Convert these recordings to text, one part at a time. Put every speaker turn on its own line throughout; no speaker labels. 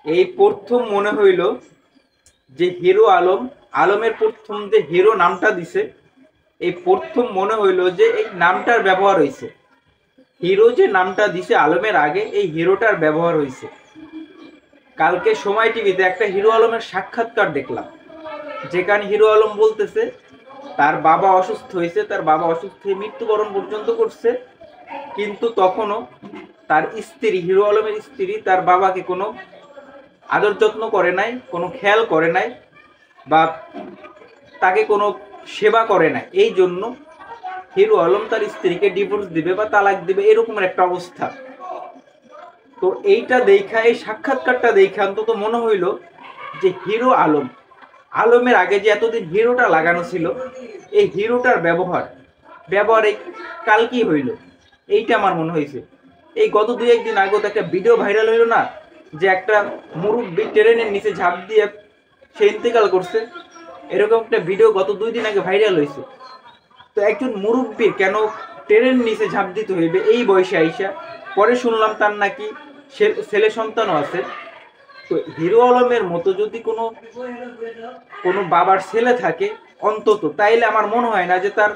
এই প্রথম মনে হইল যে হিরো আলম, আলমের প্রথম যে হিরো নামটা দিছে, এই প্রথম মনে হইল যে এই নামটার ব্যবহার হয়েছে। হিরো যে নামটা দিছে আলমের আগে, এই হিরোটার ব্যবহার হয়েছে। কালকে সময় টিভিতে একটা হিরো আলমের সাক্ষাৎকার দেখলাম, যেখানে হিরো আলম বলতেছে তার বাবা অসুস্থ হয়েছে, তার বাবা অসুস্থ হয়ে মৃত্যুবরণ পর্যন্ত করছে, কিন্তু তখনও তার স্ত্রী, হিরো আলমের স্ত্রী, তার বাবাকে কোনো আদর যত্ন করে নাই, কোনো খেয়াল করে নাই, বা তাকে কোনো সেবা করে নাই। এই জন্য হিরো আলম তার স্ত্রীকে ডিভোর্স দিবে বা তালাক দিবে, এরকমের একটা অবস্থা। তো এইটা দেখা, এই সাক্ষাৎকারটা দেখে অন্তত মনে হইল যে হিরো আলম, আলমের আগে যে এতদিন হিরোটা লাগানো ছিল, এই হিরোটার ব্যবহার এই কাল কি হইল, এইটা আমার মনে হয়েছে। এই গত 2-1 দিন আগে তো একটা ভিডিও ভাইরাল হইল না, যে একটা মুরব্বী ট্রেনের নিচে ঝাঁপ দিয়ে সে ইন্তেকাল করছে। এরকম একটা ভিডিও গত 2 দিন আগে ভাইরাল হয়েছে। তো একজন মুরব্বীর কেন ট্রেনের নিচে ঝাঁপ দিতে হইবে এই বয়সে আইসা? পরে শুনলাম তার নাকি ছেলে সন্তানও আছে। তো হিরো আলমের মতো যদি কোনো বাবার ছেলে থাকে অন্তত, তাইলে আমার মনে হয় না যে তার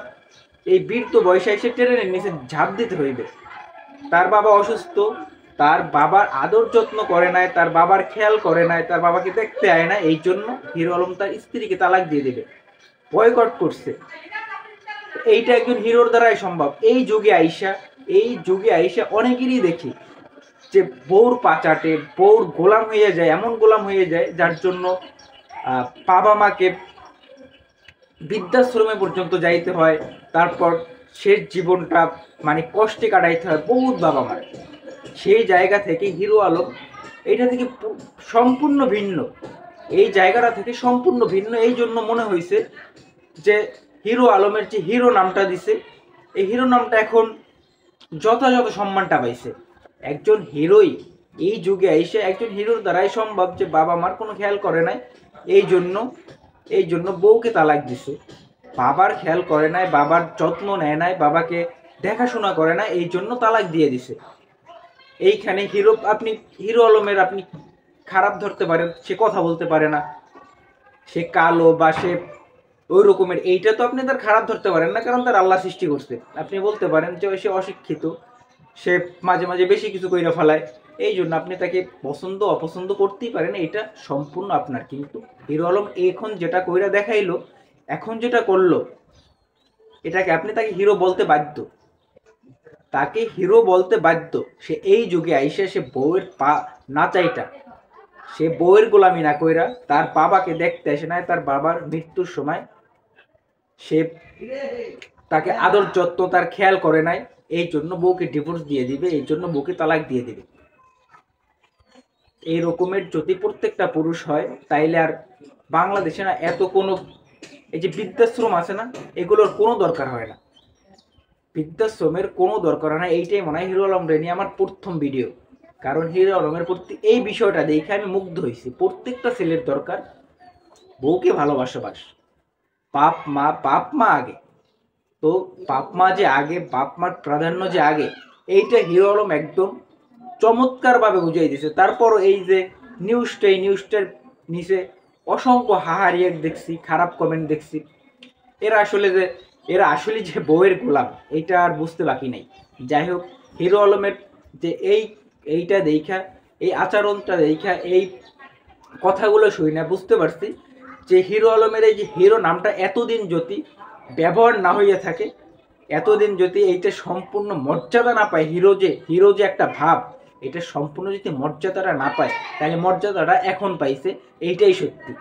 এই বৃদ্ধ বয়সে এসে ট্রেনের নিচে ঝাঁপ দিতে হইবে। তার বাবা অসুস্থ, তার বাবার আদর যত্ন করে নাই, তার বাবার খেয়াল করে নাই, তার বাবাকে দেখতে আয় না, এই জন্য হিরো আলম তার স্ত্রীকে তালাক দিয়ে দেবে, বয়কট করছে। এইটা একজন হিরোর দ্বারাই সম্ভব। এই যুগে আইসা অনেকেরই দেখি যে বউর পাচাটে, বউর গোলাম হয়ে যায়, এমন গোলাম হয়ে যায় যার জন্য বাবা মাকে বৃদ্ধাশ্রমে পর্যন্ত যাইতে হয়, তারপর শেষ জীবনটা মানে কষ্টে কাটাইতে হয় বহুত বাবা মার। সেই জায়গা থেকে হিরো আলম এইটা থেকে সম্পূর্ণ ভিন্ন, এই জায়গাটা থেকে সম্পূর্ণ ভিন্ন। এই জন্য মনে হয়েছে যে হিরো আলমের যে হিরো নামটা দিছে, এই হিরো নামটা এখন যথাযথ সম্মানটা পাইছে। একজন হিরোই এই যুগে এসে একজন হিরোর দ্বারাই সম্ভব যে বাবা মার কোনো খেয়াল করে নাই, এই জন্য বউকে তালাক দিছে, বাবার খেয়াল করে নাই, বাবার যত্ন নেয় নাই, বাবাকে দেখাশোনা করে না, এই জন্য তালাক দিয়ে দিছে। এইখানে হিরো আলমের আপনি খারাপ ধরতে পারেন, সে কথা বলতে পারে না, সে কালো বা সে ওই রকমের, এইটা তো আপনি তার খারাপ ধরতে পারেন না, কারণ তার আল্লাহ সৃষ্টি করছে। আপনি বলতে পারেন যে সে অশিক্ষিত, সে মাঝে মাঝে বেশি কিছু কইরা ফেলায়, এই জন্য আপনি তাকে পছন্দ অপছন্দ করতেই পারেন, এটা সম্পূর্ণ আপনার। কিন্তু হিরো আলম এখন যেটা কইরা দেখাইলো, এখন যেটা করলো, এটাকে আপনি তাকে হিরো বলতে বাধ্য, তাকে হিরো বলতে বাধ্য। সে এই যুগে আইসে সে বউয়ের নাচাইটা, সে বউয়ের গোলামি না কইরা তার বাবাকে দেখতে আসে নাই, তার বাবার মৃত্যুর সময় সে তাকে আদর যত্ন তার খেয়াল করে নাই, এই জন্য বউকে ডিভোর্স দিয়ে দিবে, এই জন্য বউকে তালাক দিয়ে দিবে। এই রকমের যদি প্রত্যেকটা পুরুষ হয়, তাইলে আর বাংলাদেশে না এত কোনো এই যে বৃদ্ধাশ্রম আছে না, এগুলোর কোনো দরকার হয় না, বৃদ্ধাশ্রমের কোনো দরকার হয় না। এইটাই মনে হয় হিরো আলম রেনি আমার প্রথম ভিডিও, কারণ হিরো আলমের প্রতি এই বিষয়টা দেখে আমি মুগ্ধ হয়েছি। প্রত্যেকটা ছেলের দরকার বউকে ভালোবাসবাস, বাপ মা আগে, তো বাপ মা যে আগে, বাপ মার প্রাধান্য যে আগে, এইটা হিরো আলম একদম চমৎকারভাবে বুঝিয়ে দিয়েছে। তারপরও এই যে নিউজটার নিচে অসংখ্য হাহারিয়ার দেখছি, খারাপ কমেন্ট দেখছি, এরা আসলে যে বউয়ের গোলাম, এইটা আর বুঝতে বাকি নেই। যাই হোক, হিরো আলমের যে এইটা দেখা, এই আচরণটা দেখা, এই কথাগুলো শুই না বুঝতে পারছি যে হিরো আলমের এই যে হিরো নামটা এতদিন যদি ব্যবহার না হইয়া থাকে, এতদিন যদি এইটা সম্পূর্ণ মর্যাদা না পায়, হিরো যে একটা ভাব, এটা সম্পূর্ণ যদি মর্যাদাটা না পায়, তাহলে মর্যাদাটা এখন পাইছে, এইটাই সত্যি।